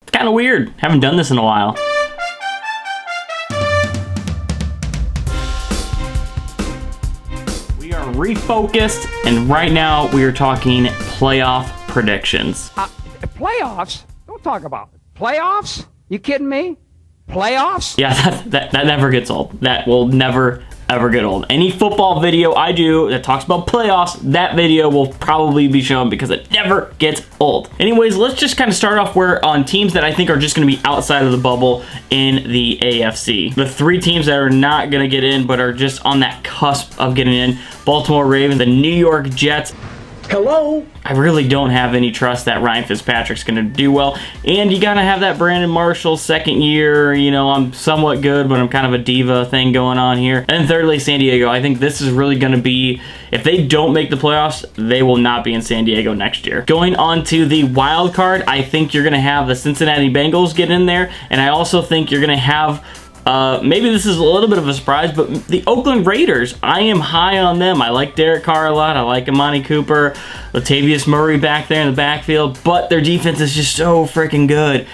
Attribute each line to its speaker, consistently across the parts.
Speaker 1: It's kind of weird. Haven't done this in a while. We are refocused, and right now we are talking playoff predictions.
Speaker 2: Playoffs? Don't talk about it. Playoffs? You kidding me? Playoffs?
Speaker 1: Yeah, that never gets old. That will never ever get old. Any football video I do that talks about playoffs, that video will probably be shown because it never gets old. Anyways, let's just kind of start off where on teams that I think are just going to be outside of the bubble in the AFC. The 3 teams that are not going to get in but are just on that cusp of getting in: Baltimore Ravens, the New York Jets.
Speaker 2: Hello?
Speaker 1: I really don't have any trust that Ryan Fitzpatrick's going to do well. And you got to have that Brandon Marshall second year. You know, I'm somewhat good, but I'm kind of a diva thing going on here. And thirdly, San Diego. I think this is really going to be, if they don't make the playoffs, they will not be in San Diego next year. Going on to the wild card, I think you're going to have the Cincinnati Bengals get in there. And I also think you're going to have maybe this is a little bit of a surprise, but the Oakland Raiders, I am high on them. I like Derek Carr a lot. I like Amani Cooper, Latavius Murray back there in the backfield, but their defense is just so freaking good.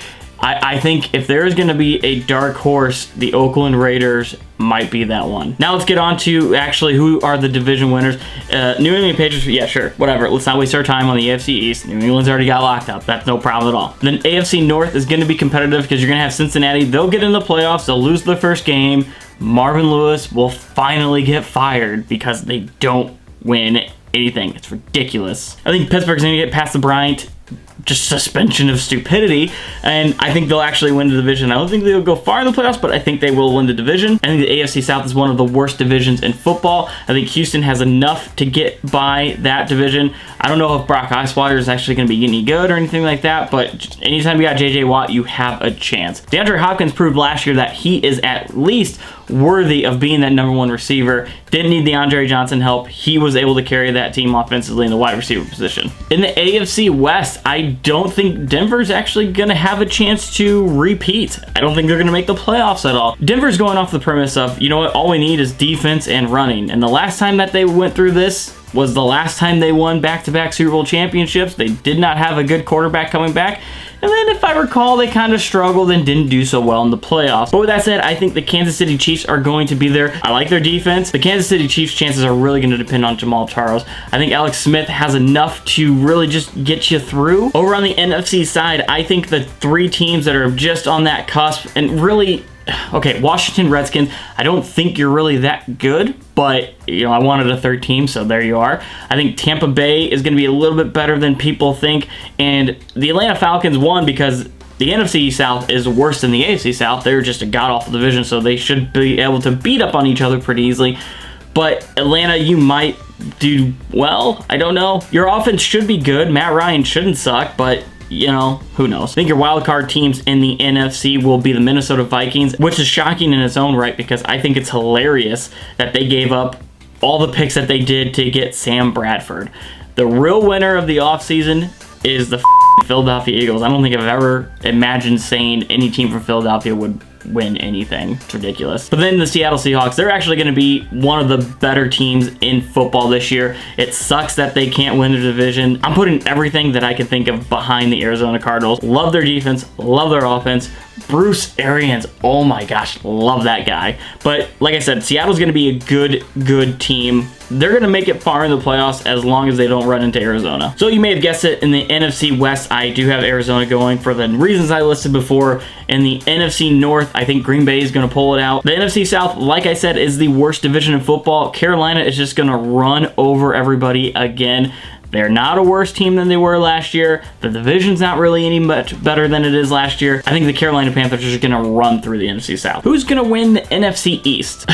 Speaker 1: I think if there is going to be a dark horse, the Oakland Raiders might be that one. Now let's get on to actually who are the division winners. New England Patriots, yeah, sure, whatever. Let's not waste our time on the AFC East. New England's already got locked up. That's no problem at all. Then AFC North is going to be competitive because you're going to have Cincinnati. They'll get in the playoffs. They'll lose their first game. Marvin Lewis will finally get fired because they don't win anything. It's ridiculous. I think Pittsburgh's going to get past the Bryant just suspension of stupidity, and I think they'll actually win the division. I don't think they'll go far in the playoffs, but I think they will win the division. I think the AFC South is one of the worst divisions in football. I think Houston has enough to get by that division. I don't know if Brock Osweiler is actually going to be any good or anything like that, but anytime you got JJ Watt, you have a chance. DeAndre Hopkins proved last year that he is at least worthy of being that #1 receiver. Didn't need the Andre Johnson help. He was able to carry that team offensively in the wide receiver position. In the AFC West, I don't think Denver's actually going to have a chance to repeat. I don't think they're going to make the playoffs at all. Denver's going off the premise of, you know what, all we need is defense and running. And the last time that they went through this was the last time they won back-to-back Super Bowl championships. They did not have a good quarterback coming back. And then, if I recall, they kind of struggled and didn't do so well in the playoffs. But with that said, I think the Kansas City Chiefs are going to be there. I like their defense. The Kansas City Chiefs' chances are really going to depend on Jamal Charles. I think Alex Smith has enough to really just get you through. Over on the NFC side, I think the 3 teams that are just on that cusp and really... Okay, Washington Redskins, I don't think you're really that good, but, you know, I wanted a 3rd team, so there you are. I think Tampa Bay is going to be a little bit better than people think, and the Atlanta Falcons won because the NFC South is worse than the AFC South. They're just a god-awful division, so they should be able to beat up on each other pretty easily. But Atlanta, you might do well. I don't know. Your offense should be good. Matt Ryan shouldn't suck, but... you know, who knows? I think your wild card teams in the NFC will be the Minnesota Vikings, which is shocking in its own right because I think it's hilarious that they gave up all the picks that they did to get Sam Bradford. The real winner of the offseason is the Philadelphia Eagles. I don't think I've ever imagined saying any team from Philadelphia would win anything. It's ridiculous. But then the Seattle Seahawks, they're actually going to be one of the better teams in football this year. It sucks that they can't win the division. I'm putting everything that I can think of behind the Arizona Cardinals. Love their defense, love their offense. Bruce Arians, oh my gosh, love that guy. But like I said, Seattle's going to be a good team. They're going to make it far in the playoffs as long as they don't run into Arizona. So you may have guessed it, in the NFC West, I do have Arizona going for the reasons I listed before. In the NFC North, I think Green Bay is going to pull it out. The NFC South, like I said, is the worst division in football. Carolina is just going to run over everybody again. They're not a worse team than they were last year. The division's not really any much better than it is last year. I think the Carolina Panthers are just going to run through the NFC South. Who's going to win the NFC East?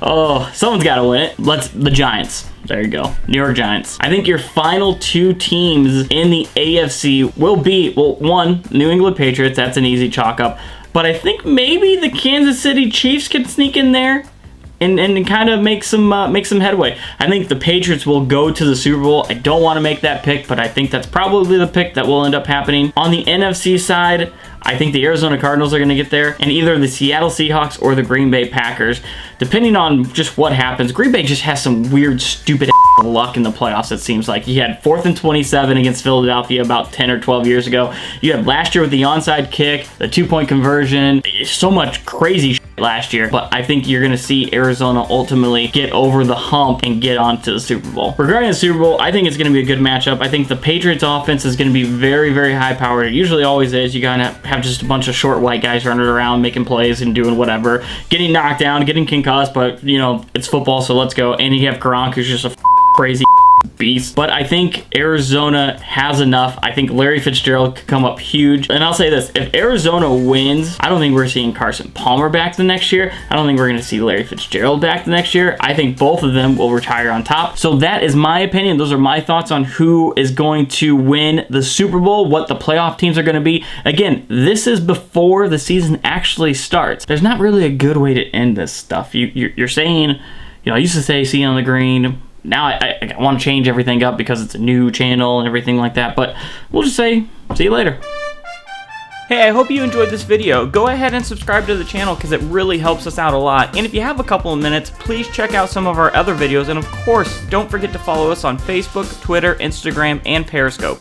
Speaker 1: Oh, someone's got to win it. The Giants. There you go. New York Giants. I think your final 2 teams in the AFC will be, well, one, New England Patriots. That's an easy chalk up. But I think maybe the Kansas City Chiefs could sneak in there and kind of make some headway. I think the Patriots will go to the Super Bowl. I don't want to make that pick, but I think that's probably the pick that will end up happening. On the NFC side, I think the Arizona Cardinals are going to get there, and either the Seattle Seahawks or the Green Bay Packers, depending on just what happens. Green Bay just has some weird, stupid luck in the playoffs, it seems like. He had 4th and 27 against Philadelphia about 10 or 12 years ago. You had last year with the onside kick, the 2-point conversion, so much crazy last year. But I think you're going to see Arizona ultimately get over the hump and get on to the Super Bowl. Regarding the Super Bowl, I think it's going to be a good matchup. I think the Patriots offense is going to be very, very high powered. It usually always is. You got to have just a bunch of short white guys running around, making plays and doing whatever, getting knocked down, getting concussed, but you know, it's football, so let's go. And you have Gronk, who's just a crazy beast. But I think Arizona has enough. I think Larry Fitzgerald could come up huge. And I'll say this, if Arizona wins, I don't think we're seeing Carson Palmer back the next year. I don't think we're going to see Larry Fitzgerald back the next year. I think both of them will retire on top. So that is my opinion. Those are my thoughts on who is going to win the Super Bowl, what the playoff teams are going to be. Again, this is before the season actually starts. There's not really a good way to end this stuff. You're saying, you know, I used to say see you on the green. Now I want to change everything up because it's a new channel and everything like that, but we'll just say, see you later. Hey, I hope you enjoyed this video. Go ahead and subscribe to the channel because it really helps us out a lot. And if you have a couple of minutes, please check out some of our other videos. And of course, don't forget to follow us on Facebook, Twitter, Instagram, and Periscope.